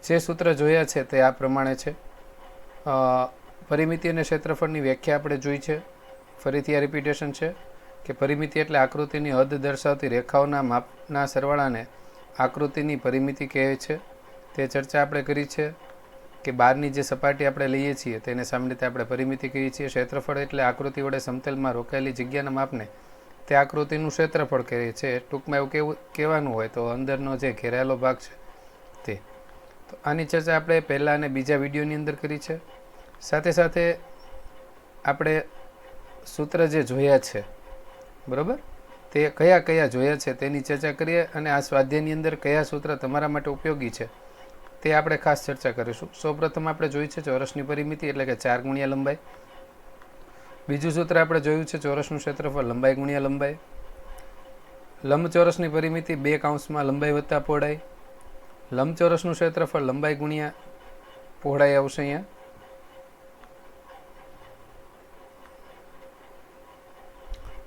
જે સૂત્ર જોયા છે તે આ પ્રમાણે છે. પરિમિતિ અને ક્ષેત્રફળની વ્યાખ્યા આપણે જોઈ છે. ફરીથી આ રિપીટેશન છે કે પરિમિતિ એટલે આકૃતિની હદ દર્શાવતી રેખાઓના માપના સરવાળાને આકૃતિની પરિમિતિ કહે છે. તે ચર્ચા આપણે કરી છે કે બહારની જે સપાટી આપણે લઈએ છીએ તેને સામાન્ય રીતે આપણે પરિમિતિ કહીએ છીએ. ક્ષેત્રફળ એટલે આકૃતિ વડે સમતલમાં રોકાયેલી જગ્યાના માપને તે આકૃતિનું ક્ષેત્રફળ કહે છે. ટૂંકમાં એવું કહેવાનું હોય તો અંદરનો જે ઘેરાયેલો ભાગ છે તે. તો આની ચર્ચા આપણે પહેલા અને બીજા વિડીયોની અંદર કરી છે. સાથે સાથે આપણે સૂત્ર જે જોયા છે બરાબર, તે કયા કયા જોયા છે તેની ચર્ચા કરીએ અને આ સ્વાધ્યાયની અંદર કયા સૂત્ર તમારા માટે ઉપયોગી છે તે આપણે ખાસ ચર્ચા કરીશું. સૌપ્રથમ આપણે જોયું છે ચોરસની પરિમિતિ એટલે કે 4 ગુણ્યા લંબાઈ. બીજું સૂત્ર આપણે જોયું છે ચોરસનું ક્ષેત્રફળ લંબાઈ ગુણ્યા લંબાઈ. લંબચોરસની પરિમિતિ 2 કૌંસમાં લંબાઈ વત્તા પહોળાઈ. લંબચોરસનું ક્ષેત્રફળ લંબાઈ ગુણ્યા પહોળાઈ આવશે અહીંયા.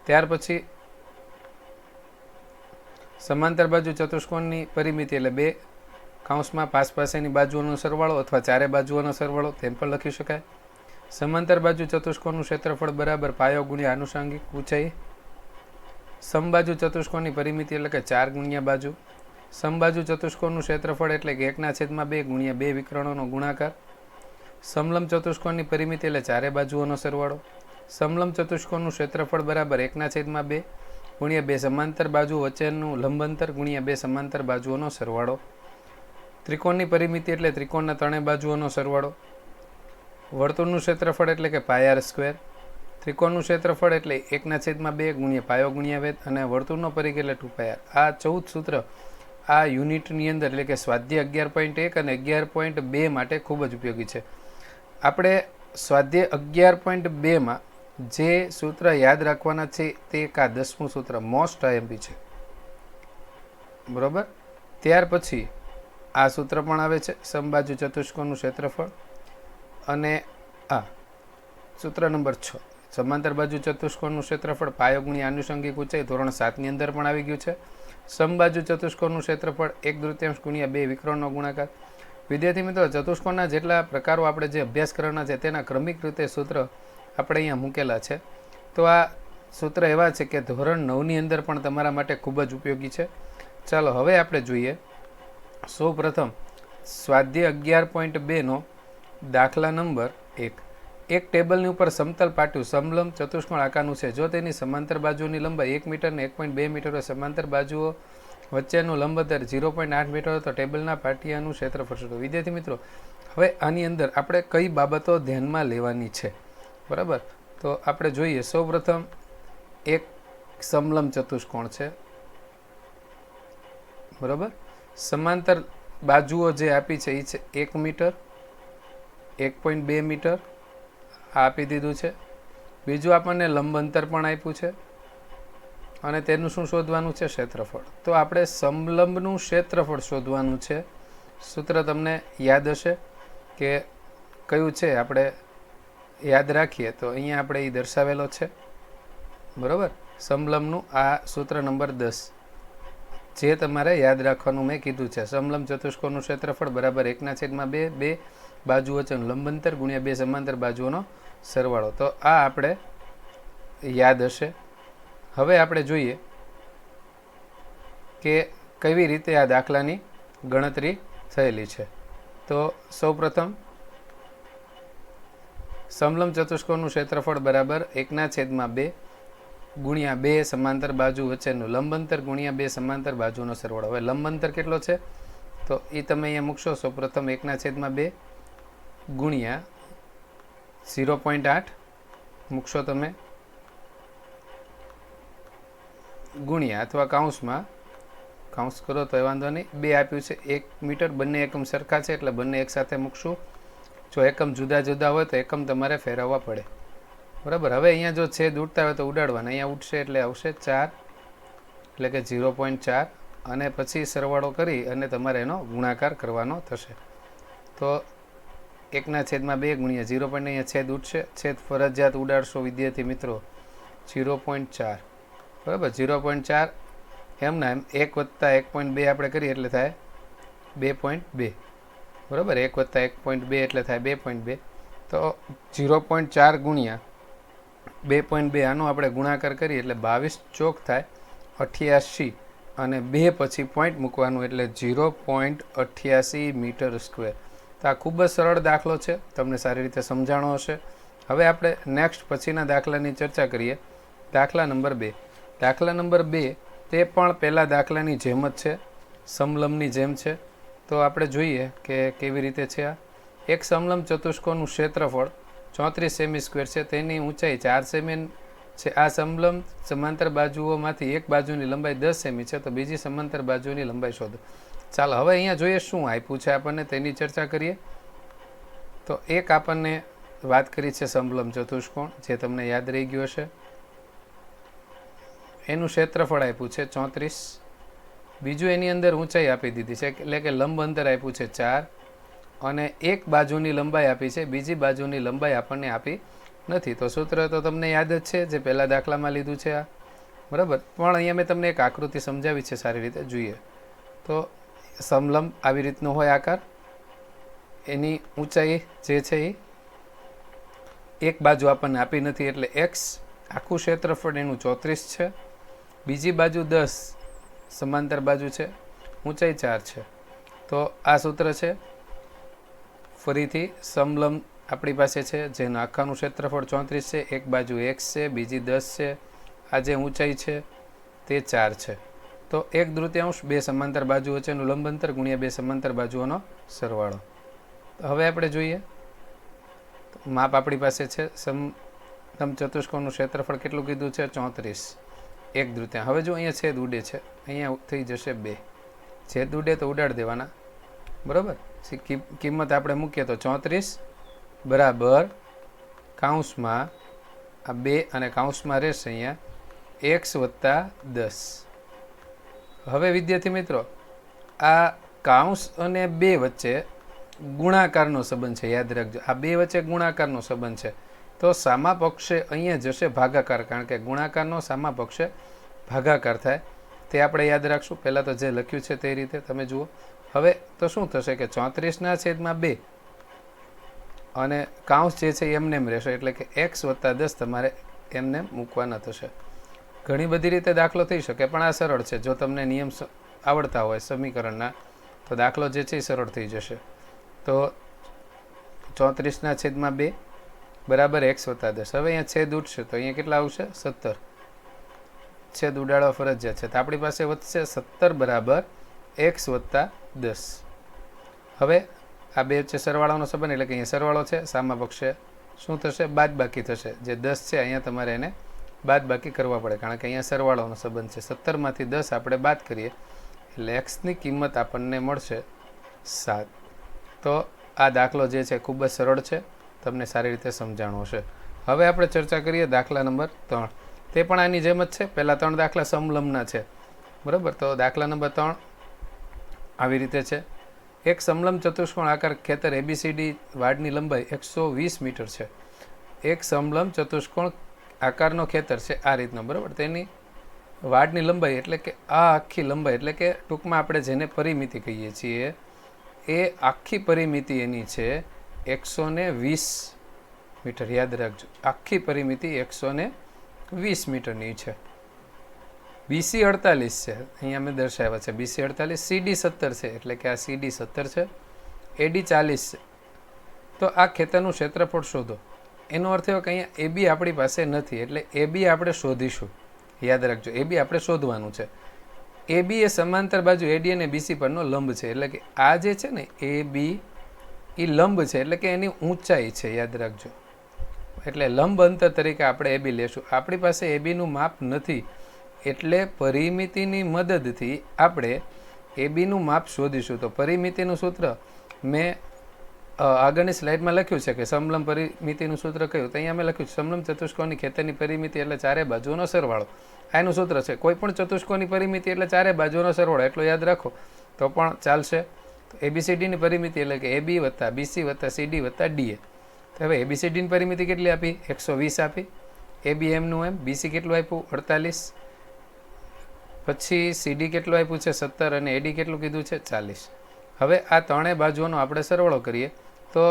ત્યાર પછી સમાંતર બાજુ ચતુષ્કોણની પરિમિતિ એટલે 2 કૌંસમાં પાસેની બાજુઓનો સરવાળો અથવા ચારે બાજુઓનો સરવાળો તેમ પણ લખી શકાય. સમાંતર બાજુ ચતુષ્કોણનું ક્ષેત્રફળ બરાબર પાયો ગુણ્યા આનુષંગિક ઊંચાઈ. સમબાજુ ચતુષ્કોણની પરિમિતિ એટલે કે 4 ગુણ્યા બાજુ. સમબાજુ ચતુષ્કોણનું ક્ષેત્રફળ એટલે કે 1/2 ગુણ્યા 2 વિકર્ણોનો ગુણાકાર. સમલંબ ચતુષ્કોણની પરિમિતિ એટલે ચારે બાજુઓનો સરવાળો. સમલંબ ચતુષ્કોણનું ક્ષેત્રફળ બરાબર 1/2 ગુણ્યા 2 સમાંતર બાજુ વચ્ચેનું લંબ અંતર ગુણ્યા 2 સમાંતર બાજુઓનો સરવાળો. ત્રિકોણની પરિમિતિ એટલે ત્રિકોણના ત્રણેય બાજુઓનો સરવાળો. વર્તુળનું ક્ષેત્રફળ એટલે કે પાય સ્ક્વેર. ત્રિકોણનું ક્ષેત્રફળ એટલે 1/2 ગુણ્યા પાયો ગુણ્યા વેધ અને વર્તુળનો પરિઘ એટલે 2πr. આ 14 સૂત્ર આ યુનિટની અંદર એટલે કે સ્વાધ્યાય 11.1 અને 11.2 માટે ખૂબ જ ઉપયોગી છે. આપણે સ્વાધ્યાય 11.2માં જે સૂત્ર યાદ રાખવાના છે તે એક આ 10મું સૂત્ર મોસ્ટ આઈએમપી છે બરાબર. ત્યાર પછી આ સૂત્ર પણ આવે છે સમબાજુ ચતુષ્કોણનું ક્ષેત્રફળ. અને આ સૂત્ર નંબર 6 સમાંતર બાજુ ચતુષ્કોણનું ક્ષેત્રફળ પાયો ગુણ્યા આનુષંગિક ઊંચાઈ ધોરણ 7ની અંદર પણ આવી ગયું છે. સમબાજુ ચતુષ્કોણનું ક્ષેત્રફળ 1/3 ગુણ્યા 2 વિકર્ણનો ગુણાકાર. વિદ્યાર્થી મિત્રો, ચતુષ્કોણના જેટલા પ્રકારો આપણે જે અભ્યાસ કરવાના છે તેના ક્રમિક રીતે સૂત્ર આપણે અહીંયા મૂકેલા છે. તો આ સૂત્ર એવા છે કે ધોરણ 9ની અંદર પણ તમારા માટે ખૂબ જ ઉપયોગી છે. ચાલો હવે આપણે જોઈએ સૌ પ્રથમ સ્વાધ્યાય 11.2નો દાખલા નંબર 1. એક ટેબલની ઉપર સમતલ પાટિયું સમલંબ ચતુષ્કોણ આકારનું છે. જો તેની સમાંતર બાજુની લંબાઈ 1 મીટર અને 1.2 મીટર હોય, સમાંતર બાજુઓ વચ્ચેનું લંબ અંતર 0.8 મીટર હોય તો ટેબલના પાટિયાનું ક્ષેત્રફળ શોધો. વિદ્યાર્થી મિત્રો, હવે આની અંદર આપણે કઈ બાબતો ધ્યાનમાં લેવાની છે બરાબર. તો આપણે જોઈએ સૌપ્રથમ એક સમલંબ ચતુષ્કોણ છે બરાબર. સમાંતર બાજુઓ જે આપી છે એ છે 1 મીટર 1.2 મીટર આ આપી દીધું છે. બીજું આપણને લંબ અંતર પણ આપ્યું છે અને તેનું શું શોધવાનું છે? ક્ષેત્રફળ. તો આપણે સમલંબનું ક્ષેત્રફળ શોધવાનું છે. સૂત્ર તમને યાદ હશે કે કયું છે, આપણે યાદ રાખીએ તો અહીંયા આપણે એ દર્શાવેલો છે બરાબર. સમલંબનું આ સૂત્ર નંબર 10 જે તમારે યાદ રાખવાનું મેં કીધું છે. સમલંબ ચતુષ્કોણનું ક્ષેત્રફળ બરાબર 1/2 2 બાજુ વચ્ચેનું લંબ અંતર ગુણ્યા 2 સમાંતર બાજુઓનો સરવાળો. તો આ આપણે યાદ હશે. હવે આપણે જોઈએ કે કેવી રીતે આ દાખલાની ગણતરી થયેલી છે. તો સૌપ્રથમ સમલંબ ચતુષ્કોણનું ક્ષેત્રફળ બરાબર 1/2 ગુણ્યા 2 સમાંતર બાજુ વચ્ચેનું લંબ અંતર ગુણ્યા 2 સમાંતર બાજુનો સરવાળો. હવે લંબ અંતર કેટલો છે તો એ તમે અહીંયા મૂકશો. સૌપ્રથમ 1/2 ગુણ્યા 0.8 મૂકશો તમે ગુણ્યા અથવા કાઉન્સ કરો તો એ વાંધો નહીં. 2 આપ્યું છે 1 મીટર. બંને એકમ સરખા છે એટલે બંને એક સાથે મૂકશું. જો એકમ જુદા જુદા હોય તો એકમ તમારે ફેરવવા પડે બરાબર. હવે અહીંયા જો છેદ ઉડતા હોય તો ઉડાડવાના. અહીંયા ઉડશે એટલે આવશે 4 એટલે કે 0.4 અને પછી સરવાળો કરી અને તમારે એનો ગુણાકાર કરવાનો થશે. તો 1/2 ગુણ્યા 0. અહીંયા છેદ ઉડશે. છેદ ફરજિયાત ઉડાડશો વિદ્યાર્થી મિત્રો. 0.4 બરાબર. 0.4 એમના એમ 1 + 1.2 આપણે કરીએ એટલે થાય 2.2 બરાબર. 1 + 1.2 એટલે થાય 2.2. તો 0.4 ગુણ્યા 2.2 આનો આપણે ગુણાકાર કરીએ એટલે 22 ચોક થાય 88 અને 2 પછી પોઈન્ટ મૂકવાનું એટલે 0.88 મીટર સ્ક્વેર. તો આ ખૂબ જ સરળ દાખલો છે, તમને સારી રીતે સમજાણો હશે. હવે આપણે નેક્સ્ટ પછીના દાખલાની ચર્ચા કરીએ. દાખલા નંબર 2. દાખલા નંબર 2 તે પણ પહેલા દાખલાની જેમ જ છે, સમલંબની જેમ છે. તો આપણે જોઈએ કે કેવી રીતે છે. આ એક સમલંબ ચતુષ્કોણનું ક્ષેત્રફળ 34 સેમી સ્ક્વેર છે, તેની ઊંચાઈ 4 સેમી છે. આ સમલંબ સમાંતર બાજુઓમાંથી એક બાજુની લંબાઈ 10 સેમી છે, તો બીજી સમાંતર બાજુની લંબાઈ શોધો. ચાલો હવે અહીંયા જોઈએ શું આપ્યું છે આપણને, તેની ચર્ચા કરીએ. તો એક આપણને વાત કરી છે સમલંબ ચતુષ્કોણ, જે તમને યાદ રહી ગયું હશે. એનું ક્ષેત્રફળ આપ્યું છે 34. બીજું એની અંદર ઊંચાઈ આપી દીધી છે, એટલે કે લંબ અંતર આપ્યું છે 4 અને એક બાજુની લંબાઈ આપી છે, બીજી બાજુની લંબાઈ આપણને આપી નથી. તો સૂત્ર તો તમને યાદ જ છે, જે પહેલા દાખલામાં લીધું છે આ, બરાબર. પણ અહીંયા મેં તમને એક આકૃતિ સમજાવી છે, સારી રીતે જોઈએ. તો સમલંબ આવી રીતનો હોય આકાર, એની ઊંચાઈ જે છે એ એક બાજુ આપણને આપી નથી એટલે x, આખું ક્ષેત્રફળ એનું 34 છે, બીજી બાજુ 10 સમાંતર બાજુ છે, ઊંચાઈ 4 છે. તો આ સૂત્ર છે. ફરીથી સમલંબ આપણી પાસે છે, જેનું આખાનું ક્ષેત્રફળ 34 છે, એક બાજુ x છે, બીજી 10 છે, આ જે ઊંચાઈ છે તે 4 છે. તો 1/3 બે સમાંતર બાજુ વચ્ચેનું લંબ અંતર ગુણ્યા બે સમાંતર બાજુઓનો સરવાળો. તો હવે આપણે જોઈએ. માપ આપણી પાસે છે. સમલંબ ચતુષ્કોણનું ક્ષેત્રફળ કેટલું કીધું છે? 34, 1/3. હવે જો અહીંયા છેદ ઉડે છે, અહીંયા થઈ જશે 2. છેદ ઉડે તો ઉડાડી દેવાના, બરાબર. કિંમત આપણે મૂકીએ તો 34 બરાબર કૌંસમાં આ 2 અને કૌંસમાં રહેશે અહીંયા x + 10. હવે વિદ્યાર્થી મિત્રો, આ કૌંસ અને 2 વચ્ચે ગુણાકારનો સંબંધ છે, યાદ રાખજો. આ 2 વચ્ચે ગુણાકારનો સંબંધ છે. તો સામા પક્ષે અહીંયા જશે ભાગાકાર, કારણ કે ગુણાકારનો સામા પક્ષે ભાગાકાર થાય, તે આપણે યાદ રાખશું. પહેલાં તો જે લખ્યું છે તે રીતે તમે જુઓ. હવે તો શું થશે કે 34/2 અને કૌંસ જે છે એમને એમ રહેશે, એટલે કે x + 10 તમારે એમને મૂકવાના થશે. ઘણી બધી રીતે દાખલો થઈ શકે, પણ આ સરળ છે. જો તમને નિયમ આવડતા હોય સમીકરણના, તો દાખલો જે છે એ સરળ થઈ જશે. તો 34/2 બરાબર x + 10. હવે અહીંયા છેદ ઉઠશે તો અહીંયા કેટલા આવશે? 17. છેદ ઉડાડવા ફરજિયાત છે, તો આપણી પાસે વધશે 17 બરાબર x + 10. હવે આ બે વચ્ચે સરવાળાનો સંબંધ, એટલે કે અહીંયા સરવાળો છે, સામા પક્ષે શું થશે? બાદબાકી થશે. જે 10 છે અહીંયા તમારે એને બાદબાકી કરવા પડે, કારણ કે અહીંયા સરવાળાનો સંબંધ છે. 17માંથી 10 આપણે બાદ કરીએ એટલે એક્સની કિંમત આપણને મળશે 7. તો આ દાખલો જે છે ખૂબ જ સરળ છે, તમને સારી રીતે સમજાણો હશે. હવે આપણે ચર્ચા કરીએ દાખલા નંબર 3. તે પણ આની જેમ જ છે. પહેલા 3 દાખલા સમલંબના છે, બરાબર. તો દાખલા નંબર 3 આવી રીતે છે. એક સમલંબ ચતુષ્કોણ આકાર ખેતર ABCD વાડની લંબાઈ 120 મીટર છે. એક સમલંબ ચતુષ્કોણ આકારનો ખેતર છે આ રીતનો, બરાબર. તેની વાડની લંબાઈ એટલે કે આ આખી લંબાઈ, એટલે કે ટૂંકમાં આપણે જેને પરિમિતિ કહીએ છીએ, એ આખી પરિમિતિ એની છે 120 મીટર. યાદ રાખજો, આખી પરિમિતિ 120 મીટરની છે. BC 48 છે, અહીંયા મેં દર્શાવ્યા છે BC 48. CD 17 છે, એટલે કે આ CD 17 છે. AD 40 છે. તો આ ખેતરનું ક્ષેત્રફળ શોધો. એનો અર્થ એવો કે અહીંયા AB આપણી પાસે નથી, એટલે AB આપણે શોધીશું. યાદ રાખજો, AB આપણે શોધવાનું છે. AB એ સમાંતર બાજુ AD અને BC પરનો લંબ છે, એટલે કે આ જે છે ને AB એ લંબ છે, એટલે કે એની ઊંચાઈ છે. યાદ રાખજો, એટલે લંબ અંતર તરીકે આપણે AB લેશું. આપણી પાસે ABનું માપ નથી, એટલે પરિમિતિની મદદથી આપણે ABનું માપ શોધીશું. તો પરિમિતિનું સૂત્ર મેં આગળની સ્લાઇડમાં લખ્યું છે કે સમલંબ પરિમિતિનું સૂત્ર કયું, તો અહીંયા મેં લખ્યું છે સમલંબ ચતુષ્કોણની ખેતરની પરિમિતિ એટલે ચારે બાજુનો સરવાળો. આ એનું સૂત્ર છે. કોઈ પણ ચતુષ્કોણની પરિમિતિ એટલે ચારે બાજુનો સરવાળો, એટલો યાદ રાખો તો પણ ચાલશે. તો ABCDની પરિમિતિ એટલે કે AB + BC + CD + DA. તો હવે ABCDની પરિમિતિ કેટલી આપી? 120 આપી. AB એમનું એમ. BC કેટલું આપ્યું? 48. પછી CD કેટલું આપ્યું છે? 17. અને AD કેટલું કીધું છે? 40. હવે આ ત્રણેય બાજુઓનો આપણે સરવાળો કરીએ તો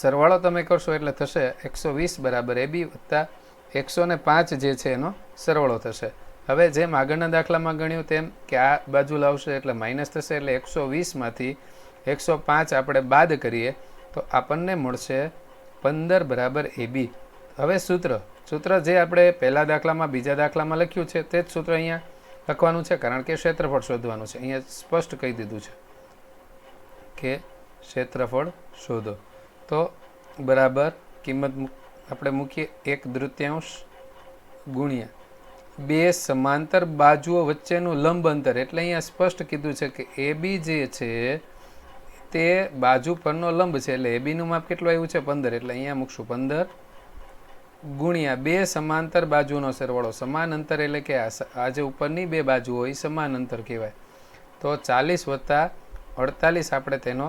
સરવાળો તમે કરશો એટલે થશે 120 બરાબર AB વત્તા 105 જે છે એનો સરવાળો થશે. હવે જેમ આગળના દાખલામાં ગણ્યું તેમ કે આ બાજુ લાવશે એટલે માઇનસ થશે એટલે 120માંથી 105 આપણે બાદ કરીએ તો આપણને મળશે 15 બરાબર AB. હવે સૂત્ર જે આપણે પહેલા દાખલામાં બીજા દાખલામાં લખ્યું છે તે જ સૂત્ર અહીંયા લખવાનું છે, કારણ કે ક્ષેત્રફળ શોધવાનું છે. અહીંયા સ્પષ્ટ કહી દીધું છે કે ક્ષેત્રફળ શોધો. તો બરાબર કિંમત આપણે મૂકીએ 1/3 ગુણ્યા 2 સમાંતર બાજુઓ વચ્ચેનું લંબ અંતર. એટલે અહીંયા સ્પષ્ટ કીધું છે કે AB જે છે તે બાજુ પરનો લંબ છે, એટલે ABનું માપ કેટલું આવ્યું છે 15. એટલે અહીંયા મૂકશું 15 ગુણ્યા 2 સમાંતર બાજુનો સરવાળો. સમાન અંતર એટલે કે આ જે ઉપરની બે બાજુ હોય સમાન અંતર કહેવાય. તો 40 વત્તા 48 આપણે તેનો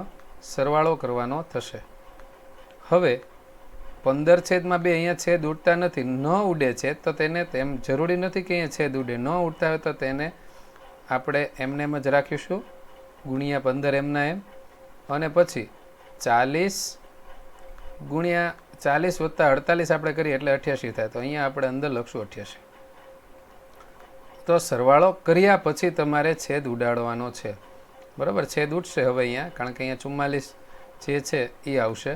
સરવાળો કરવાનો થશે. હવે 15/2 અહીંયા છેદ ઉડતા નથી, ન ઉડે છેદ તો તેને તેમ જરૂરી નથી કે અહીંયા છેદ ઉડે. ન ઉડતા હોય તો તેને આપણે એમને જ રાખીશું ગુણ્યા 15 એમના એમ, અને પછી 40 ગુણ્યા 40 વત્તા 48 આપણે કરીએ એટલે 88 થાય. તો અહીંયા આપણે અંદર લખશું 88. તો સરવાળો કર્યા પછી તમારે છેદ ઉડાડવાનો છે. બરાબર, છેદ ઉડશે હવે અહીંયા, કારણ કે અહીંયા 44 જે છે એ આવશે.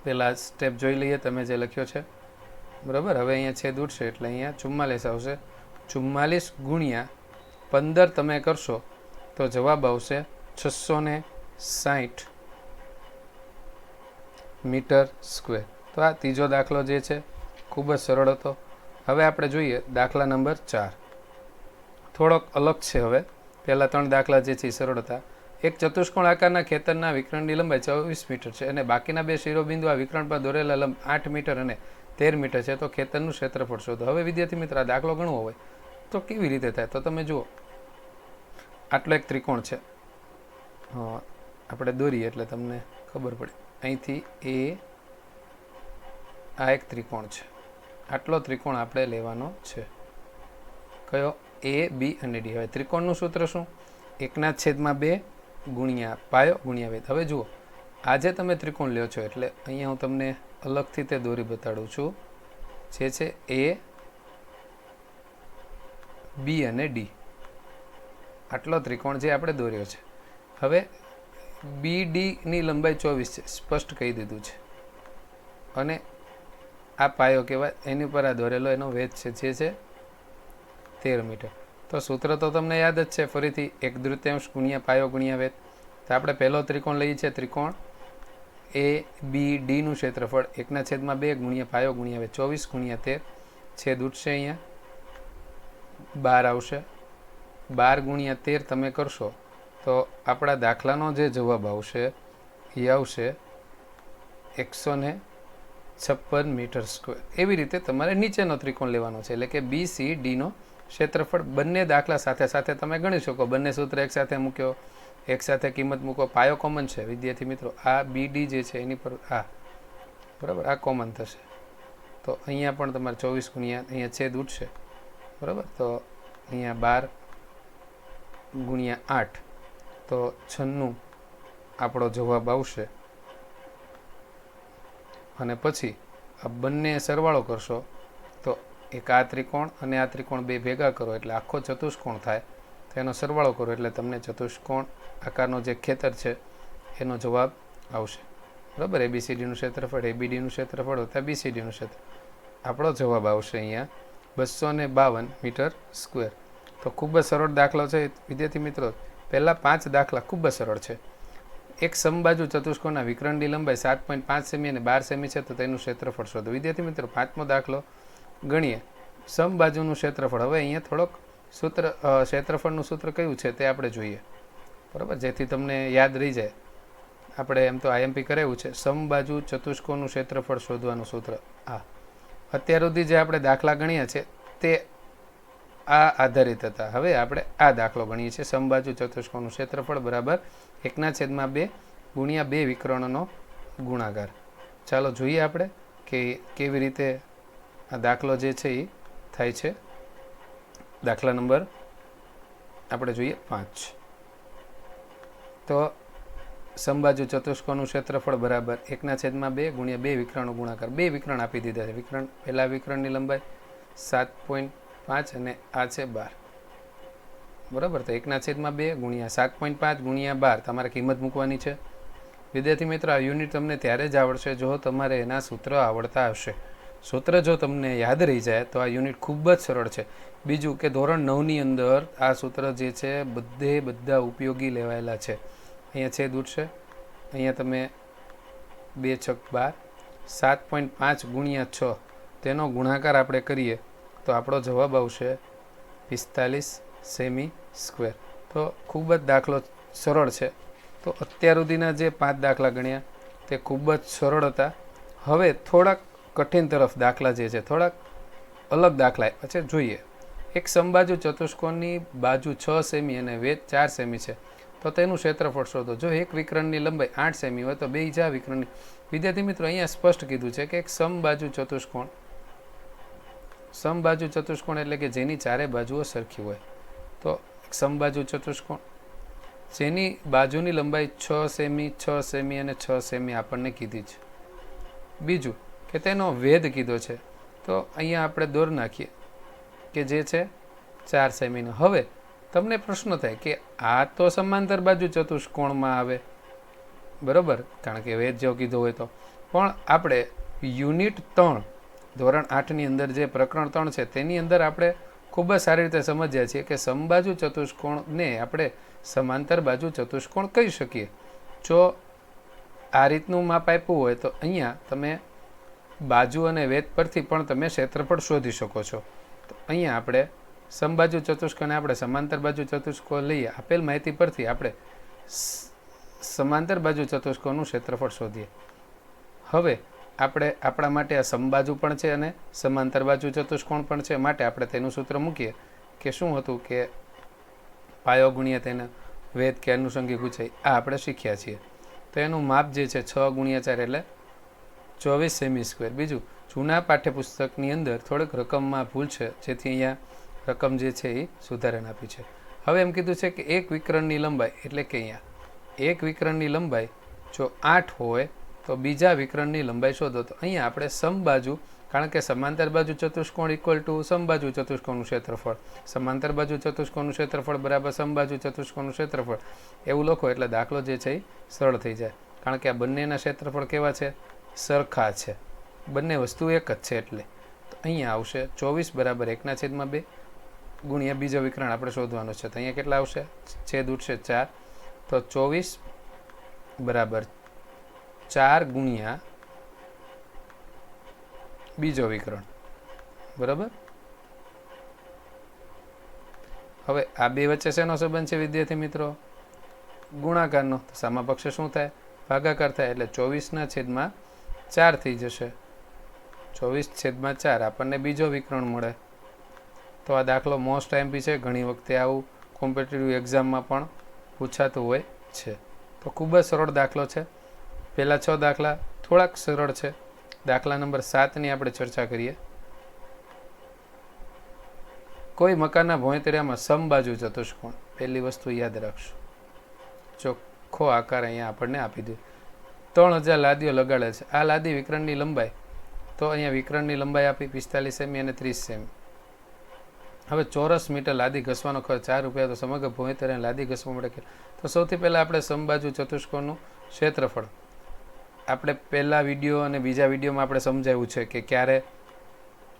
પહેલાં સ્ટેપ જોઈ લઈએ તમે જે લખ્યો છે. બરાબર, હવે અહીંયા છેદ ઉડશે એટલે અહીંયા 44 આવશે. 44 ગુણ્યા 15 તમે કરશો તો જવાબ આવશે 660 મીટર સ્ક્વેર. તો આ ત્રીજો દાખલો જે છે ખૂબ જ સરળ હતો. હવે આપણે જોઈએ દાખલા નંબર 4. થોડોક અલગ છે. હવે પહેલાં 3 દાખલા જે છે એ સરળ હતા. એક ચતુષ્કોણ આકારના ખેતરના વિકર્ણની લંબાઈ 24 મીટર છે અને બાકીના બે શિરોબિંદુ આ વિકર્ણ પર દોરેલા લંબ 8 મીટર અને 13 મીટર છે. તો ખેતરનું ક્ષેત્રફળ શોધો. હવે વિદ્યાર્થી મિત્ર, આ દાખલો ગણવો હોય તો કેવી રીતે થાય? તો તમે જુઓ, આટલો એક ત્રિકોણ છે, આપણે દોરીએ એટલે તમને ખબર પડે. અહીંથી આ એક ત્રિકોણ છે. આટલો ત્રિકોણ આપણે લેવાનો છે. કયો? AB અને D. હવે ત્રિકોણનું સૂત્ર શું? 1/2 ગુણ્યા પાયો ગુણ્યા વેધ. હવે જુઓ, આજે તમે ત્રિકોણ લ્યો છો એટલે અહીંયા હું તમને અલગથી તે દોરી બતાડું છું, જે છે AB અને D. આટલો ત્રિકોણ જે આપણે દોર્યો છે. હવે BDની લંબાઈ 24 છે, સ્પષ્ટ કહી દીધું છે, અને આ પાયો કહેવાય. એની ઉપર આ દોરેલો એનો વેધ છે જે છે 13 મીટર. તો સૂત્ર તો તમને યાદ જ છે. ફરીથી 1/3 ગુણ્યા પાયો ગુણ્યા વેધ. તો આપણે પહેલો ત્રિકોણ લઈએ છીએ, ત્રિકોણ ABDનું ક્ષેત્રફળ 1/2 ગુણ્યા પાયો ગુણ્યા વેધ. 24 ગુણ્યા 13 છેદ ઉઠશે, અહીંયા 12 આવશે. 12 ગુણ્યા 13 તમે કરશો તો આપણા દાખલાનો જે જવાબ આવશે એ આવશે 156 મીટર સ્ક્વેર. એવી રીતે તમારે નીચેનો ત્રિકોણ લેવાનો છે, એટલે કે BCDનો ક્ષેત્રફળ. બંને દાખલા સાથે સાથે તમે ગણી શકો. બંને સૂત્ર એક સાથે મૂક્યો, એક સાથે કિંમત મૂકો. પાયો કોમન છે વિદ્યાર્થી મિત્રો. આ BD જે છે એની પર આ બરાબર આ કોમન થશે. તો અહીંયા પણ તમારે 24 ગુણ્યા અહીંયા છેદ ઉઠશે. બરાબર, તો અહીંયા 12 ગુણ્યા 8 તો 96 આપણો જવાબ આવશે. અને પછી આ બંને સરવાળો કરશો તો એક આ ત્રિકોણ અને આ ત્રિકોણ બે ભેગા કરો એટલે આખો ચતુષ્કોણ થાય. તો એનો સરવાળો કરો એટલે તમને ચતુષ્કોણ આકારનો જે ખેતર છે એનો જવાબ આવશે. બરાબર, ABCDનું ક્ષેત્રફળ ABDનું ક્ષેત્રફળ વત્તા BCDનું ક્ષેત્ર. આપણો જવાબ આવશે અહીંયા 252 મીટર સ્ક્વેર. તો ખૂબ જ સરળ દાખલો છે વિદ્યાર્થી મિત્રો. પહેલાં 5 દાખલા ખૂબ જ સરળ છે. એક સમબાજુ ચતુષ્કોણના વિકર્ણની લંબાઈ 7.5 સેમી અને 12 સેમી છે, તો તેનું ક્ષેત્રફળ શોધો. વિદ્યાર્થી મિત્રો, 5મો દાખલો ગણીએ. સમબાજુનું ક્ષેત્રફળ. હવે અહીંયા થોડોક ક્ષેત્રફળનું સૂત્ર કયું છે તે આપણે જોઈએ. બરાબર, જેથી તમને યાદ રહી જાય. આપણે એમ તો IMP કરાવ્યું છે. સમબાજુ ચતુષ્કોણનું ક્ષેત્રફળ શોધવાનું સૂત્ર આ. અત્યાર સુધી જે આપણે દાખલા ગણ્યા છે તે આ આધારિત હતા. હવે આપણે આ દાખલો ગણીએ છીએ. સમબાજુ ચતુષ્કોણનું ક્ષેત્રફળ બરાબર 1/2 ગુણ્યા 2 વિકર્ણનો ગુણાકાર. ચાલો જોઈએ આપણે કે કેવી રીતે આ દાખલો જે છે એ થાય છે. દાખલા નંબર આપણે જોઈએ 5. તો સમબાજુ ચતુષ્કોણનું ક્ષેત્રફળ બરાબર 1/2 ગુણ્યા 2 વિકર્ણનો ગુણાકાર. 2 વિકર્ણ આપી દીધા છે. પહેલા વિકર્ણની લંબાઈ 7.5 અને આ છે 12. બરાબર, તો 1/2 ગુણ્યા 7.5 ગુણ્યા 12 તમારે કિંમત મૂકવાની છે. વિદ્યાર્થી મિત્રો, આ યુનિટ તમને ત્યારે જ આવડશે જો તમારે એના સૂત્ર આવડતા હશે. સૂત્ર જો તમને યાદ રહી જાય તો આ યુનિટ ખૂબ જ સરળ છે. બીજું કે ધોરણ 9ની અંદર આ સૂત્ર જે છે બધા ઉપયોગી લેવાયેલા છે. અહીંયા છેદ ઉઠશે, અહીંયા તમે 2 છક 12, 7.5 ગુણ્યા 6 તેનો ગુણાકાર આપણે કરીએ તો આપણો જવાબ આવશે 45 સેમી સ્ક્વેર. તો ખૂબ જ દાખલો સરળ છે. તો અત્યાર સુધીના જે 5 દાખલા ગણ્યા તે ખૂબ જ સરળ હતા. હવે થોડાક કઠિન તરફ દાખલા જે છે, થોડાક અલગ દાખલા પછી જોઈએ. એક સમબાજુ ચતુષ્કોણની બાજુ 6 સેમી અને વેધ 4 સેમી છે, તો તેનું ક્ષેત્રફળ શોધો. જો એક વિકર્ણની લંબાઈ 8 સેમી હોય તો બીજા વિકર્ણની. વિદ્યાર્થી મિત્રો, અહીંયા સ્પષ્ટ કીધું છે કે એક સમબાજુ ચતુષ્કોણ એટલે કે જેની ચારે બાજુઓ સરખી હોય. તો એક સમબાજુ ચતુષ્કોણ જેની બાજુની લંબાઈ 6 સેમી, 6 સેમી અને 6 સેમી આપણને કીધી છે. બીજું કે તેનો વેધ કીધો છે, તો અહીંયા આપણે દોર નાખીએ કે જે છે 4 સેમીનો. હવે તમને પ્રશ્ન થાય કે આ તો સમાંતર બાજુ ચતુષ્કોણમાં આવે, બરાબર, કારણ કે વેધ જો કીધો હોય તો. પણ આપણે યુનિટ 3 ધોરણ 8ની અંદર જે પ્રકરણ 3 છે તેની અંદર આપણે ખૂબ જ સારી રીતે સમજ્યા છીએ કે સમબાજુ ચતુષ્કોણને આપણે સમાંતર બાજુ ચતુષ્કોણ કહી શકીએ. જો આ રીતનું માપ આપ્યું હોય તો અહીંયા તમે બાજુ અને વેધ પરથી પણ તમે ક્ષેત્રફળ શોધી શકો છો. તો અહીંયા આપણે સમબાજુ ચતુષ્કોણને આપણે સમાંતર બાજુ ચતુષ્કોણ લઈએ. આપેલ માહિતી પરથી આપણે સમાંતર બાજુ ચતુષ્કોણનું ક્ષેત્રફળ શોધીએ. હવે આપણે આપણા માટે આ સમબાજુ પણ છે અને સમાંતર બાજુ ચતુષ્કોણ પણ છે, માટે આપણે તેનું સૂત્ર મૂકીએ કે શું હતું કે પાયો ગુણ્યા તેના વેધ કે અનુષંગિક ઊંચાઈ. આ આપણે શીખ્યા છીએ. તો એનું માપ જે છે 6 ગુણ્યા 4 એટલે 24 સેમી સ્ક્વેર. બીજું, જૂના પાઠ્યપુસ્તકની અંદર થોડીક રકમમાં ભૂલ છે, જેથી અહીંયા રકમ જે છે એ સુધારણા આપી છે. હવે એમ કીધું છે કે એક વિકર્ણની લંબાઈ એટલે કે અહીંયા એક વિકર્ણની લંબાઈ જો 8 હોય તો બીજા વિકર્ણની લંબાઈ શોધો. તો અહીંયા આપણે સમબાજુ, કારણ કે સમાંતર બાજુ ચતુષ્કોણ ઇક્વલ ટુ સમબાજુ ચતુષ્કોણનું ક્ષેત્રફળ, સમાંતર બાજુ ચતુષ્કોણનું ક્ષેત્રફળ બરાબર સમબાજુ ચતુષ્કોણનું ક્ષેત્રફળ એવું લખો એટલે દાખલો જે છે એ સરળ થઈ જાય. કારણ કે આ બંનેના ક્ષેત્રફળ કેવા છે? સરખા છે. બંને વસ્તુ એક જ છે. એટલે તો અહીંયા આવશે 24 બરાબર 1/2 ગુણ્યા બીજો વિકર્ણ આપણે શોધવાનો છે. તો અહીંયા કેટલા આવશે? છેદ ઉઠશે 4. તો 24 બરાબર 4 ગુણ્યા બીજો વિકર્ણ, બરાબર. હવે આ બે વચ્ચે શેનો સંબંધ છે વિદ્યાર્થી મિત્રો? ગુણાકારનો. તો સામા પક્ષે શું થાય? ભાગાકાર થાય. એટલે 24/4 થઈ જશે. 24/4 આપણને બીજો વિકર્ણ મળે. તો આ દાખલો મોસ્ટ આઈએમપી છે. ઘણી વખતે આવું કોમ્પિટિટિવ એક્ઝામમાં પણ પૂછાતું હોય છે. તો ખૂબ જ સરળ દાખલો છે. પહેલા 6 દાખલા થોડાક સરળ છે. દાખલા નંબર 7ની આપણે ચર્ચા કરીએ. કોઈ મકાનના ભોંયતળિયામાં સમબાજુ ચતુષ્કોણ. પહેલી વસ્તુ યાદ રાખશો, ચોખ્ખો આકાર અહીંયા આપણને આપી દે. 3000 લાદીઓ લગાડેલ છે. આ લાદી વિકર્ણની લંબાઈ, તો અહીંયા વિકર્ણની લંબાઈ આપી 45 સેમી અને 30 સેમી. હવે ચોરસ મીટર લાદી ઘસવાનો ખર્ચ 4 રૂપિયા. તો સમગ્ર ભોંયતળિયાને લાદી ઘસવા માટે કે. તો સૌથી પહેલાં આપણે સમબાજુ ચતુષ્કોણનું ક્ષેત્રફળ આપણે પહેલા વિડીયો અને બીજા વિડીયોમાં આપણે સમજાવ્યું છે કે ક્યારે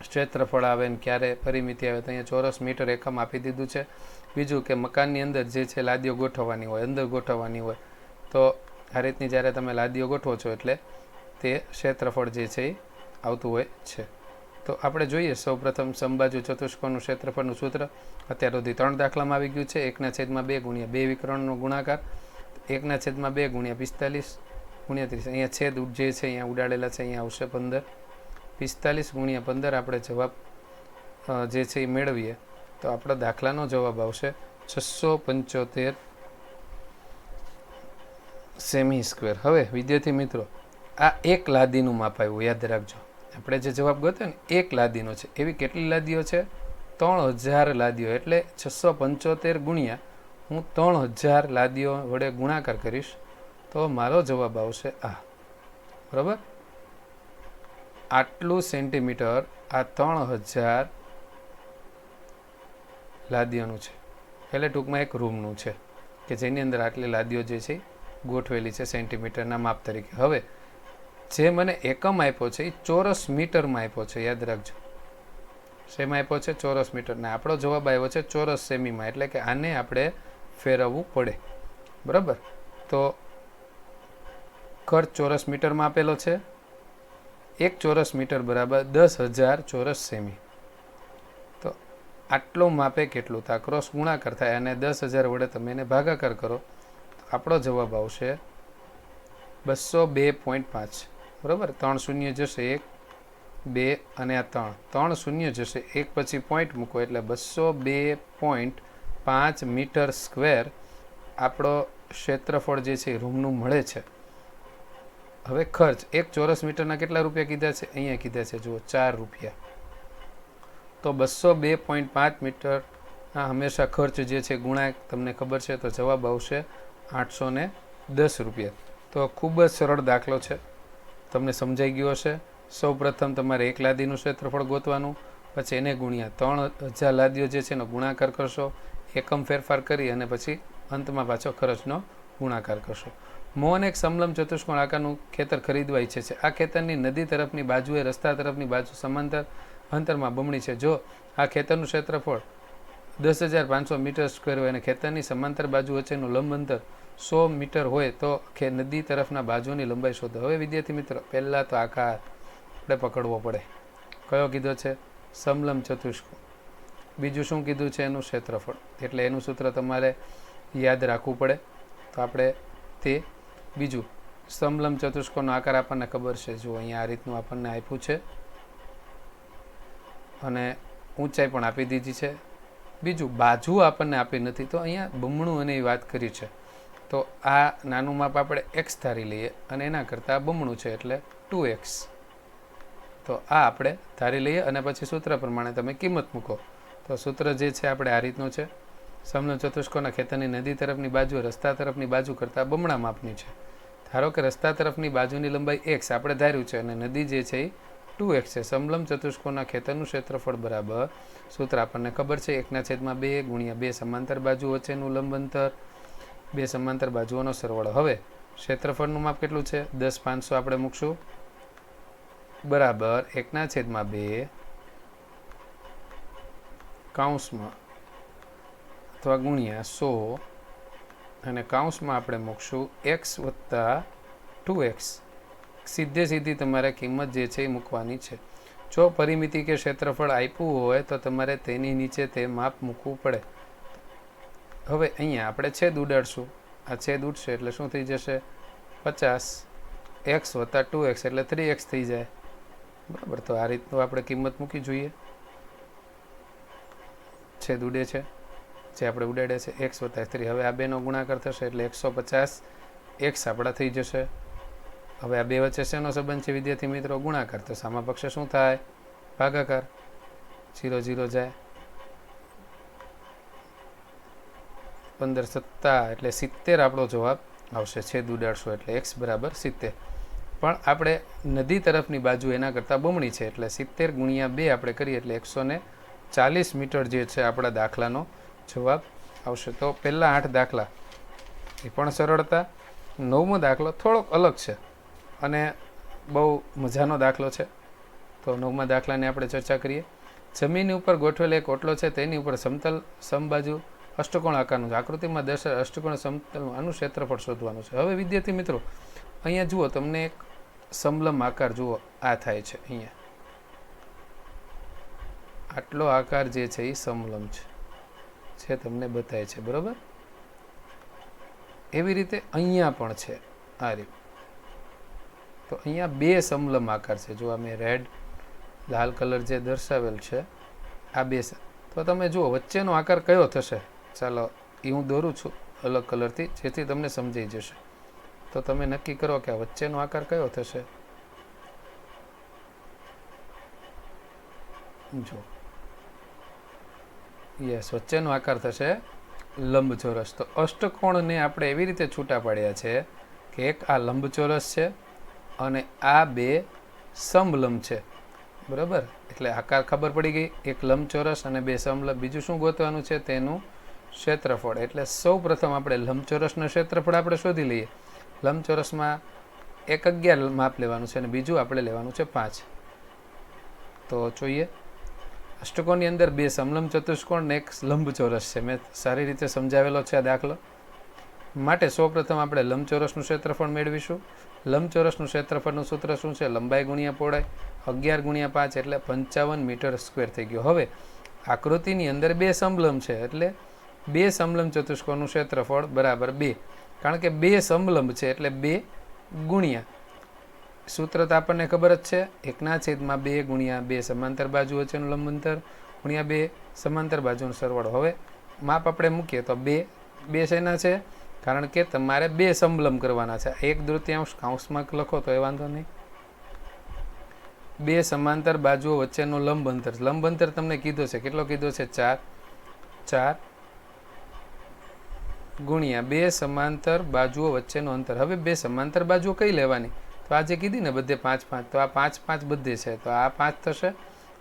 ક્ષેત્રફળ આવે ને ક્યારે પરિમિતિ આવે. તો અહીંયા ચોરસ મીટર એકમ આપી દીધું છે. બીજું કે મકાનની અંદર જે છે લાદીઓ ગોઠવવાની હોય, અંદર ગોઠવવાની હોય, તો આ રીતની જ્યારે તમે લાદીઓ ગોઠવો છો એટલે તે ક્ષેત્રફળ જે છે એ આવતું હોય છે. તો આપણે જોઈએ સૌપ્રથમ સમબાજુ ચતુષ્કોણનું ક્ષેત્રફળનું સૂત્ર. અત્યાર સુધી 3 દાખલામાં આવી ગયું છે. 1/2 ગુણ્યા 2 વિકર્ણનો ગુણાકાર, 1/2 ગુણ્યા 45 ગુણ્યા 30. અહીંયા છેદ જે છે અહીંયા ઉડાડેલા છે, અહીંયા આવશે 15. 45 ગુણ્યા 15 આપણે જવાબ જે છે એ મેળવીએ તો આપણા દાખલાનો જવાબ આવશે 675 સેમી સ્ક્વેર. હવે વિદ્યાર્થી મિત્રો, આ એક લાદીનું માપ આવ્યું, યાદ રાખજો. આપણે જે જવાબ ગયો ને એક લાદીનો છે. એવી કેટલી લાદીઓ છે? 3000 લાદીઓ. એટલે 675 ગુણ્યા હું 3000 લાદીઓ વડે ગુણાકાર કરીશ તો મારો જવાબ આવશે આ. બરાબર, આટલું સેન્ટીમીટર આ 3000 લાદીઓનું છે, એટલે ટૂંકમાં એક રૂમનું છે કે જેની અંદર આટલી લાદીઓ જે છે ગોઠવેલી છે સેન્ટીમીટરના માપ તરીકે. હવે જે મને એકમ આપ્યો છે એ ચોરસ મીટરમાં આપ્યો છે, યાદ રાખજો. શેમાં આપ્યો છે? ચોરસ મીટરને. આપણો જવાબ આવ્યો છે ચોરસ સેમીમાં, એટલે કે આને આપણે ફેરવવું પડે. બરાબર, તો ખર્ચ ચોરસ મીટરમાં આપેલો છે. 1 ચોરસ મીટર બરાબર 10,000 ચોરસ સેમી. તો આટલું માપે કેટલું? તો આ ક્રોસ ગુણાકાર થાય અને 10,000 વડે તમે એને ભાગાકાર કરો. આપણો જવાબ આવશે 202.5. બરાબર, 3 શૂન્ય જશે, 1 2 અને આ 3 શૂન્ય જશે, 1 પછી પોઈન્ટ મૂકો એટલે 202.5 મીટર સ્ક્વેર આપણો ક્ષેત્રફળ જે છે એ રૂમનું મળે છે. હવે ખર્ચ 1 ચોરસ મીટરના કેટલા રૂપિયા કીધા છે? અહીંયા કીધા છે, જુઓ 4 રૂપિયા. તો 202.5 મીટર હંમેશા ખર્ચ જે છે ગુણાય તમને ખબર છે, તો જવાબ આવશે 810 રૂપિયા. તો ખૂબ જ સરળ દાખલો છે, તમને સમજાઈ ગયો હશે. સૌ પ્રથમ તમારે એક લાદીનું ક્ષેત્રફળ ગોતવાનું, પછી એને ગુણ્યા 3000 લાદીઓ જે છે એનો ગુણાકાર કરશો, એકમ ફેરફાર કરી અને પછી અંતમાં પાછો ખર્ચનો ગુણાકાર કરશો. મોહન એક સમલંબ ચતુષ્કોણ આકારનું ખેતર ખરીદવા ઈચ્છે છે. આ ખેતરની નદી તરફની બાજુએ રસ્તા તરફની બાજુ સમાંતર અંતરમાં બમણી છે. જો આ ખેતરનું ક્ષેત્રફળ 10,500 મીટર સ્ક્વેર હોય અને ખેતરની સમાંતર બાજુ વચ્ચેનું લંબ અંતર 100 મીટર હોય તો નદી તરફના બાજુની લંબાઈ શોધો. હવે વિદ્યાર્થી મિત્રો, પહેલાં તો આકાર આપણે પકડવો પડે. કયો કીધો છે? સમલંબ ચતુષ્કોણ. બીજું શું કીધું છે? એનું ક્ષેત્રફળ. એટલે એનું સૂત્ર તમારે યાદ રાખવું પડે. તો આપણે તે બીજું સમલંબ ચતુષ્કોણનો આકાર આપણને ખબર છે, જો અહીંયા આ રીતનું આપણને આપ્યું છે અને ઊંચાઈ પણ આપી દીધી છે. બીજું બાજુ આપણને આપી નથી, તો અહીંયા બમણું અને વાત કરી છે. તો આ નાનું માપ આપણે x ધારી લઈએ અને એના કરતાં બમણું છે એટલે 2x. તો આ આપણે ધારી લઈએ અને પછી સૂત્ર પ્રમાણે તમે કિંમત મૂકો. તો સૂત્ર જે છે આપણે આ રીતનું છે. સમલંબ ચતુષ્કોણના ખેતરની નદી તરફની બાજુ રસ્તા તરફની બાજુ કરતાં બમણા માપની છે. ધારો કે રસ્તા તરફની બાજુની લંબાઈ x આપણે ધાર્યું છે અને નદી જે છે એ 2x છે. સમલંબ ચતુષ્કોણના ખેતરનું ક્ષેત્રફળ બરાબર, સૂત્ર આપણને ખબર છે, 1/2 ગુણ્યા 2 સમાંતર બાજુ વચ્ચેનું લંબ અંતર, 2 સમાંતર બાજુઓનો સરવાળો. હવે ક્ષેત્રફળનું માપ કેટલું છે? 10,500 આપણે મૂકશું બરાબર 1/2 કૌંસમાં અથવા ગુણ્યા 100 અને કૌંસમાં આપણે મૂકશું x વત્તા 2x. સીધે સીધી તમારે કિંમત જે છે એ મૂકવાની છે. જો પરિમિતિ કે ક્ષેત્રફળ આપ્યું હોય તો તમારે તેની નીચે તે માપ મૂકવું પડે. હવે અહીંયા આપણે છેદ ઉડાડશું. આ છેદ ઉડશે એટલે શું થઈ જશે? 50 x વત્તા 2x એટલે 3x થઈ જાય. બરાબર, તો આ રીતનું આપણે કિંમત મૂકી જોઈએ. છેદ ઉડે છે જે આપણે ઉડાડે છે x વત્તા 3. હવે આ બેનો ગુણાકાર થશે એટલે 150 x આપણા થઈ જશે. હવે આ બે વચ્ચે શેનો સંબંધ છે વિદ્યાર્થી મિત્રો? ગુણાકાર. તો સામા પક્ષે શું થાય? ભાગાકાર. 0 0 જાય, 15 7 એટલે 70 આપણો જવાબ આવશે. છેદ ઉડાડશો એટલે x બરાબર 70. પણ આપણે નદી તરફની બાજુ એના કરતાં બમણી છે એટલે 70 ગુણ્યા 2 આપણે કરીએ એટલે 140 મીટર જે છે આપણા દાખલાનો જવાબ આવશે. તો પહેલાં 8 દાખલા એ પણ સરળતા. 9મો દાખલો થોડોક અલગ છે અને બહુ મજાનો દાખલો છે. તો 9મા દાખલાની આપણે ચર્ચા કરીએ. જમીન ઉપર ગોઠવેલ એક ઓટલો છે, તેની ઉપર સમતલ સમબાજુ અષ્ટકોણ આકારનું આકૃતિમાં દર્શાવેલ અષ્ટકોણ સમતલનું આનું ક્ષેત્રફળ શોધવાનું છે. હવે વિદ્યાર્થી મિત્રો, અહીંયા જુઓ, તમને એક સમલંબ આકાર જુઓ આ થાય છે. અહીંયા આટલો આકાર જે છે એ સમલંબ છે, તમને બતાય છે. બરાબર, એવી રીતે અહીંયા પણ છે આ રીતે. તો અહીંયા બે સમલંબ આકાર છે. જો આ મેં રેડ લાલ કલર જે દર્શાવેલ છે આ બે. તો તમે જુઓ વચ્ચેનો આકાર કયો થશે? ચાલો એ હું દોરું છું અલગ કલરથી, જેથી તમને સમજાઈ જશે. તો તમે નક્કી કરો કે આ વચ્ચેનો આકાર કયો થશે. જો યસ, વચ્ચેનો આકાર થશે લંબચોરસ. તો અષ્ટકોણને આપણે એવી રીતે છૂટા પાડ્યા છે કે એક આ લંબચોરસ છે અને આ બે સમલંબ છે. બરાબર, એટલે આકાર ખબર પડી ગઈ. એક લંબચોરસ અને બે સમલંબ. બીજું શું ગોતવાનું છે? તેનું ક્ષેત્રફળ. એટલે સૌ પ્રથમ આપણે લંબચોરસનું ક્ષેત્રફળ આપણે શોધી લઈએ. લંબચોરસમાં 1/11 માપ લેવાનું છે અને બીજું આપણે લેવાનું છે 5. તો જોઈએ, અષ્ટકોણની અંદર બે સમલંબ ચતુષ્કોણ ને એક લંબચોરસ છે. મેં સારી રીતે સમજાવેલો છે આ દાખલો. માટે સૌપ્રથમ આપણે લંબચોરસનું ક્ષેત્રફળ મેળવીશું. લંબચોરસનું ક્ષેત્રફળનું સૂત્ર શું છે? લંબાઈ ગુણ્યા પહોળાઈ. 11 ગુણ્યા 5 એટલે 55 મીટર સ્ક્વેર થઈ ગયો. હવે આકૃતિની અંદર બે સમલંબ છે એટલે બે સમલંબ ચતુષ્કોણનું ક્ષેત્રફળ બરાબર 2. કારણ કે બે સમલંબ છે એટલે 2 ગુણ્યા સૂત્ર તો આપણને ખબર જ છે, 1/2 ગુણ્યા 2 સમાંતર બાજુ વચ્ચેનું લંબ અંતર ગુણ્યા 2 સમાંતર બાજુનો સરવાળો. હવે માપ આપણે મૂકીએ તો બે શેના છે? કારણ કે તમારે બે સમલંબ કરવાના છે. 1/3 કૌંસમાં લખો તો એ વાંધો નહીં. બે સમાંતર બાજુઓ વચ્ચેનો લંબ અંતર. લંબ અંતર તમને કીધો છે, કેટલો કીધો છે? 4 ગુણ્યા બે સમાંતર બાજુઓ વચ્ચેનું અંતર. હવે બે સમાંતર બાજુઓ કઈ લેવાની? તો આ જે કીધી ને બધે 5 તો આ 5 બધે છે તો આ 5 થશે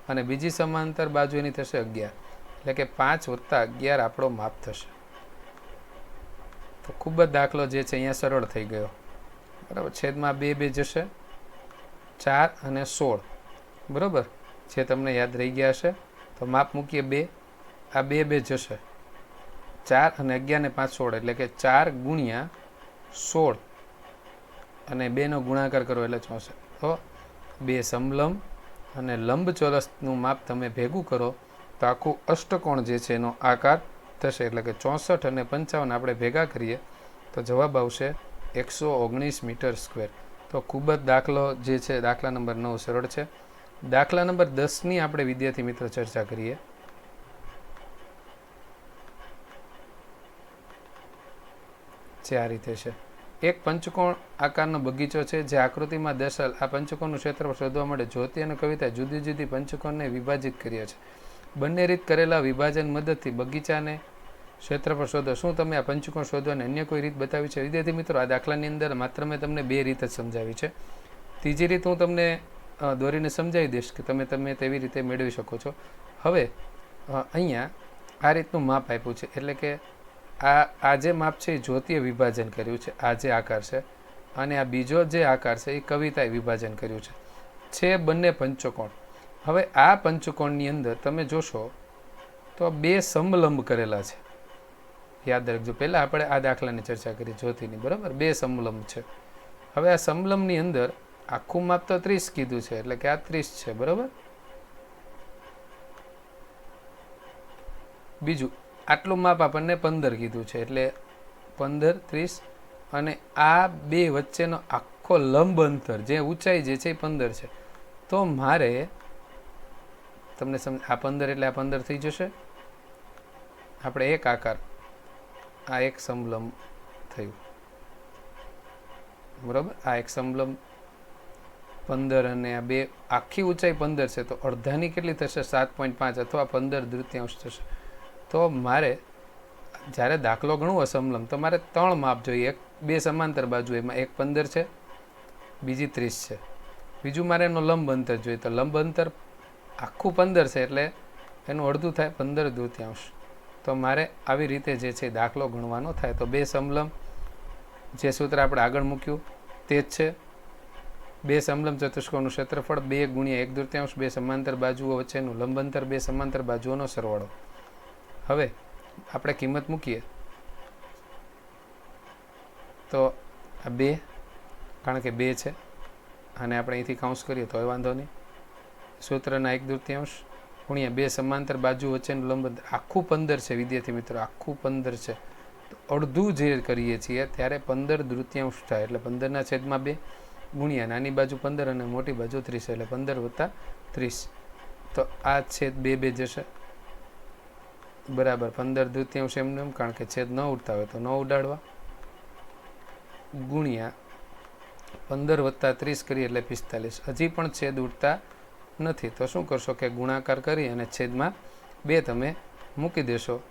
અને બીજી સમાંતર બાજુ એની થશે 11. એટલે કે 5 + 11 આપણો માપ થશે. તો ખૂબ જ દાખલો જે છે અહીંયા સરળ થઈ ગયો. બરાબર, છેદમાં 2 જશે, 4 અને 16. બરાબર, જે તમને યાદ રહી ગયા હશે. તો માપ મૂકીએ 2, આ 2 જશે, 4 અને 11 ને 5 16 એટલે કે 4 ગુણ્યા 16 અને 2 નો ગુણાકાર કરો એટલે 64. તો બે સમલંબ અને લંબચોરસનું માપ તમે ભેગું કરો તો આખું અષ્ટકોણ જે છે એનો આકાર થશે. એટલે કે 64 અને 55 આપણે ભેગા કરીએ તો જવાબ આવશે 119 મીટર સ્ક્વેર. તો ખૂબ જ દાખલો જે છે દાખલા નંબર 9 સરળ છે. દાખલા નંબર 10ની આપણે વિદ્યાર્થી મિત્રો ચર્ચા કરીએ. જે આ રીતે છે. એક પંચકોણ આકારનો બગીચો છે જે આકૃતિમાં દર્શાવેલ આ પંચકોણનું ક્ષેત્રફળ શોધવા માટે જ્યોતિ અને કવિતા જુદી જુદી પંચકોણને વિભાજિત કર્યા છે. બંને રીત કરેલા વિભાજન મદદથી બગીચાને ક્ષેત્રફળ શોધો. શું તમે આ પંચકોણ શોધવાની અન્ય કોઈ રીત બતાવી છે? વિદ્યાર્થી મિત્રો, આ દાખલાની અંદર માત્ર મેં તમને 2 રીત જ સમજાવી છે. ત્રીજી રીત હું તમને દોરીને સમજાવી દઈશ કે તમે તેવી રીતે મેળવી શકો છો. હવે અહીંયા આ રીતનું માપ આપ્યું છે એટલે કે આ જે માપ છે એ જ્યોતિએ વિભાજન કર્યું છે, આ જે આકાર છે, અને આ બીજો જે આકાર છે એ કવિતાએ વિભાજન કર્યું છે બંને પંચકોણ. હવે આ પંચકોણની અંદર તમે જોશો તો બે સમલંબ કરેલા છે. યાદ રાખજો, પહેલાં આપણે આ દાખલાની ચર્ચા કરી જ્યોતિની. બરાબર, બે સમલંબ છે. હવે આ સમલંબની અંદર આખું માપ તો 30 કીધું છે એટલે કે આ 30 છે. બરાબર, બીજું આટલું માપ આપણને 15 કીધું છે એટલે 15 30 અને આ બે વચ્ચેનો આખો લંબ અંતર જે ઊંચાઈ જે છે એ 15 છે. તો મારે તમને આ 15 એટલે આ 15 થઈ જશે. આપણે એક આકાર, આ એક સમલંબ થયું. બરાબર, આ એક સમલંબ 15 અને આ બે આખી ઊંચાઈ 15 છે તો અડધાની કેટલી થશે? 7.5 અથવા 15/3 થશે. તો મારે જ્યારે દાખલો ગણવો સમલંબ તો મારે 3 માપ જોઈએ. બે સમાંતર બાજુ, એમાં એક 15 છે, બીજી 30 છે. બીજું મારે એનો લંબ અંતર જોઈએ તો લંબ અંતર આખું 15 છે એટલે એનું અડધું થાય 15/3. તો મારે આવી રીતે જે છે દાખલો ગણવાનો થાય. તો બે સમલંબ જે સૂત્ર આપણે આગળ મૂક્યું તે જ છે. બે સમલંબ ચતુષ્કોણનું ક્ષેત્રફળ 2 ગુણ્યા 1/3 બે સમાંતર બાજુઓ વચ્ચેનું લંબ અંતર બે સમાંતર બાજુઓનો સરવાળો. હવે આપણે કિંમત મૂકીએ તો આ 2, કારણ કે 2 છે અને આપણે અહીંથી કાઉન્સ કરીએ તો વાંધો નહીં. સૂત્રના 1/3 ગુણ્યા બે સમાંતર બાજુ વચ્ચેનું લંબ અંતર આખું 15 છે. વિદ્યાર્થી મિત્રો, આખું 15 છે. તો અડધું જે કરીએ છીએ ત્યારે 15/3 થાય એટલે 15/2 ગુણ્યા નાની બાજુ 15 અને મોટી બાજુ 30 એટલે 15 + 30. તો આ છેદ 2 જશે. બરાબર, 15/3 એમને એમ, કારણ કે છેદ ન ઉડતા હોય તો ન ઉડાડવા, ગુણ્યા 15 + 30 કરીએ એટલે 45. હજી પણ છેદ ઉડતા નથી તો શું કરશો કે ગુણાકાર કરી અને છેદમાં 2 તમે મૂકી દેશો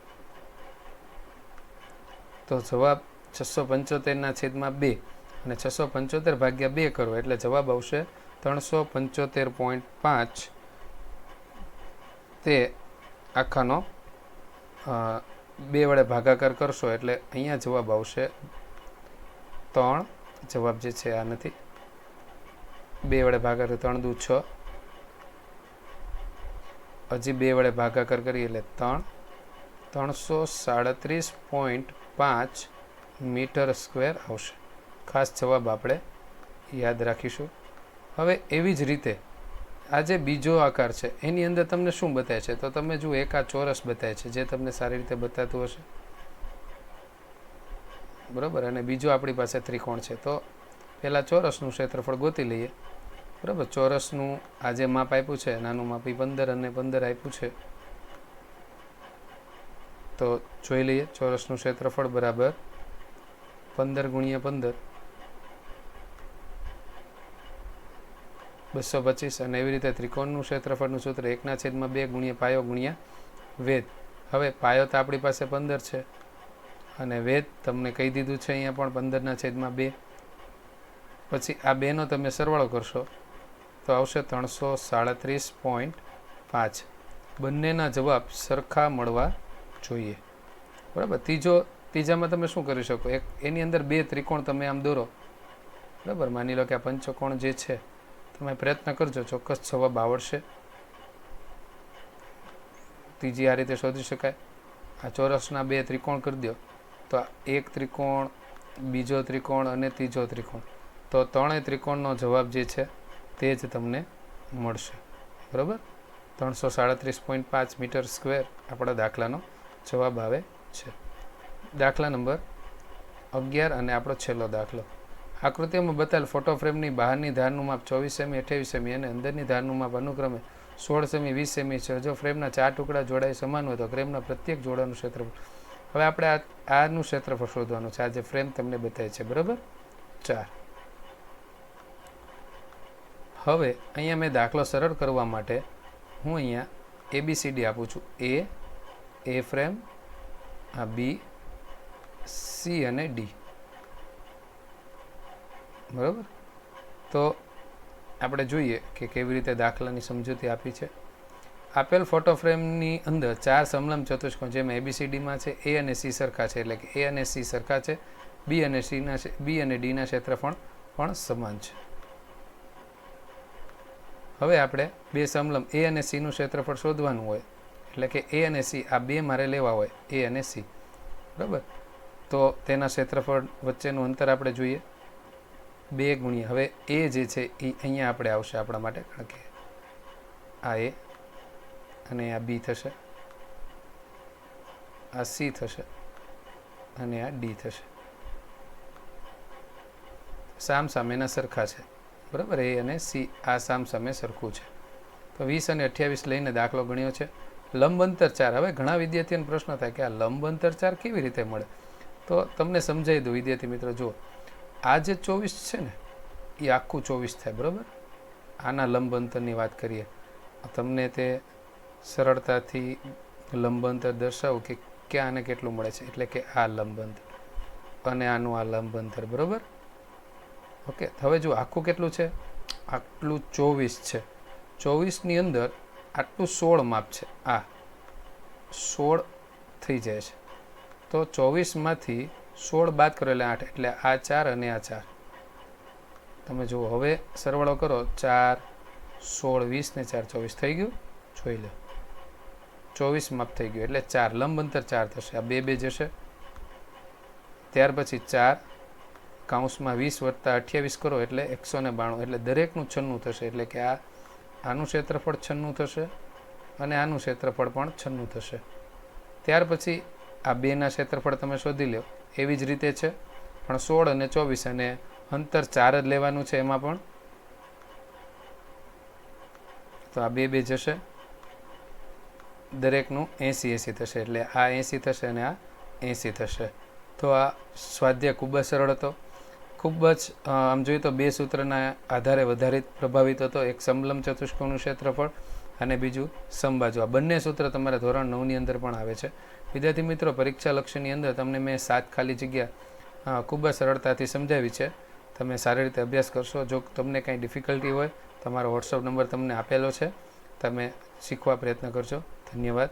તો જવાબ 675/2 અને 675 ભાગ્યા 2 કરો એટલે જવાબ આવશે 375.5. તે આખાનો 2 વડે ભાગાકાર કરશો એટલે અહીંયા જવાબ આવશે 3. જવાબ જે છે આ નથી, 2 વડે ભાગાકાર 3 દુ 6, હજી 2 વડે ભાગાકાર કરીએ એટલે 337.5 મીટર સ્ક્વેર આવશે. ખાસ જવાબ આપણે યાદ રાખીશું. હવે એવી જ રીતે આ જે બીજો આકાર છે એની અંદર તમને શું બતાવે છે? તો તમે જુઓ, એક આ ચોરસ બતાવે છે જે તમને સારી રીતે બતાતું હશે, બરાબર. અને બીજો આપણી પાસે ત્રિકોણ છે. તો પહેલાં ચોરસનું ક્ષેત્રફળ ગોતી લઈએ, બરાબર. ચોરસનું આ જે માપ આપ્યું છે, નાનું માપ 15 અને 15 આપ્યું છે. તો જોઈ લઈએ, ચોરસનું ક્ષેત્રફળ બરાબર 15 ગુણ્યા 15 225. અને એવી રીતે ત્રિકોણનું ક્ષેત્રફળનું સૂત્ર 1/2 ગુણ્યા પાયો ગુણ્યા વેધ. હવે પાયો તો આપણી પાસે 15 છે અને વેધ તમને કહી દીધું છે અહીંયા પણ 15/2. પછી આ બેનો તમે સરવાળો કરશો તો આવશે 337.5. બંનેના જવાબ સરખા મળવા જોઈએ, બરાબર. ત્રીજામાં તમે શું કરી શકો? એની અંદર 2 ત્રિકોણ તમે આમ દોરો, બરાબર. માની લો કે આ પંચકોણ જે છે, તમે પ્રયત્ન કરજો, ચોક્કસ જવાબ આવડશે. ત્રીજી આ રીતે શોધી શકાય. આ ચોરસના 2 ત્રિકોણ કરી દો તો એક ત્રિકોણ, બીજો ત્રિકોણ અને ત્રીજો ત્રિકોણ, તો 3 ત્રિકોણનો જવાબ જે છે તે જ તમને મળશે, બરાબર. 337.5 મીટર સ્ક્વેર આપણા દાખલાનો જવાબ આવે છે. દાખલા નંબર 11 અને આપણો છેલ્લો દાખલો. આકૃતિમાં બતાવેલ ફોટો ફ્રેમની બહારની ધારનું માપ 24 સેમી, 28 સેમી અને અંદરની ધારનું માપ અનુક્રમે 16 સેમી, 20 સેમી છે. જો ફ્રેમના 4 ટુકડા જોડાઈ સમાન હોય તો ફ્રેમના પ્રત્યેક જોડાનું ક્ષેત્રફળ. હવે આપણે આનું ક્ષેત્રફળ શોધવાનું છે. આ જે ફ્રેમ તમને બતાવે છે, બરાબર, 4. હવે અહીંયા મેં દાખલો સરળ કરવા માટે હું અહીંયા ABCD આપું છું. A ફ્રેમ, આ B, C અને D, બરાબર. તો આપણે જોઈએ કે કેવી રીતે દાખલાની સમજૂતી આપી છે. આપેલ ફોટો ફ્રેમની અંદર 4 સમલંબ ચતુષ્કોણ જેમાં ABCDમાં છે A અને C સરખા છે, એટલે કે A અને C સરખા છે. B અને Dના ક્ષેત્રફળ પણ સમાન છે. હવે આપણે 2 સમલંબ A અને C નું ક્ષેત્રફળ શોધવાનું હોય, એટલે કે A અને C આ 2 મારે લેવા હોય, A અને C, બરાબર. તો તેના ક્ષેત્રફળ વચ્ચેનું અંતર આપણે જોઈએ, 2 ગુણ્યા, હવે A જે છે એ અહીંયા આપણે આવશે આપણા માટે, કારણ કે આ A અને આ B થશે, આ C થશે અને આ D થશે. સામસામેના સરખા છે, બરાબર. A અને C આ સામસામે સરખું છે. તો 20 અને 28 લઈને દાખલો ગણ્યો છે. લંબ અંતર 4. હવે ઘણા વિદ્યાર્થીઓને પ્રશ્ન થાય કે આ લંબ અંતર 4 કેવી રીતે મળે? તો તમને સમજાવી દઉં વિદ્યાર્થી મિત્રો. જો આ જે 24 છે ને એ આખું 24 થાય, બરાબર. આના લંબ અંતરની વાત કરીએ, તમને તે સરળતાથી લંબ અંતર દર્શાવું કે ક્યાં અને કેટલું મળે છે, એટલે કે આ લંબ અંતર અને આનું આ લંબ અંતર, બરાબર. ઓકે. હવે જો આખું કેટલું છે? આટલું 24 છે. 24ની અંદર આટલું 16 માપ છે, આ 16 થઈ જાય છે. તો 24માંથી 16 બાદ કરો એટલે 8, એટલે આ 4 અને આ 4. તમે જુઓ, હવે સરવાળો કરો, 4, 16, 20 ને 4, 24 થઈ ગયું. જોઈ લો, 24 માપ થઈ ગયું, એટલે 4 લંબ અંતર 4 થશે. આ 2 જશે. ત્યાર પછી 4 કૌંસમાં 20 વત્તા 28 કરો એટલે 192, એટલે દરેકનું 96 થશે. એટલે કે આનું ક્ષેત્રફળ 96 થશે અને આનું ક્ષેત્રફળ પણ 96 થશે. ત્યાર પછી આ 2ના ક્ષેત્રફળ તમે શોધી લો. એવી જ રીતે છે, પણ 16 અને 24 અને અંતર 4 જ લેવાનું છે એમાં પણ. તો આ 2 જશે, દરેકનું 80 થશે, એટલે આ 80 થશે અને આ 80 થશે. તો આ સ્વાધ્યાય ખૂબ જ સરળ હતો. ખૂબ જ આમ જોઈએ તો 2 સૂત્રના આધારે વધારે પ્રભાવિત હતો. એક સમલંબ ચતુષ્કોણનું ક્ષેત્રફળ અને બીજું સમબાજુ. આ બંને સૂત્ર તમારા ધોરણ 9ની અંદર પણ આવે છે. વિદ્યાર્થી મિત્રો, પરીક્ષા લક્ષ્યની અંદર તમને મેં 7 ખાલી જગ્યા ખૂબ જ સરળતાથી સમજાવી છે. તમે સારી રીતે અભ્યાસ કરશો. જો તમને કાંઈ ડિફિકલ્ટી હોય, તમારો વોટ્સઅપ નંબર તમને આપેલો છે, તમે શીખવા પ્રયત્ન કરજો. ધન્યવાદ.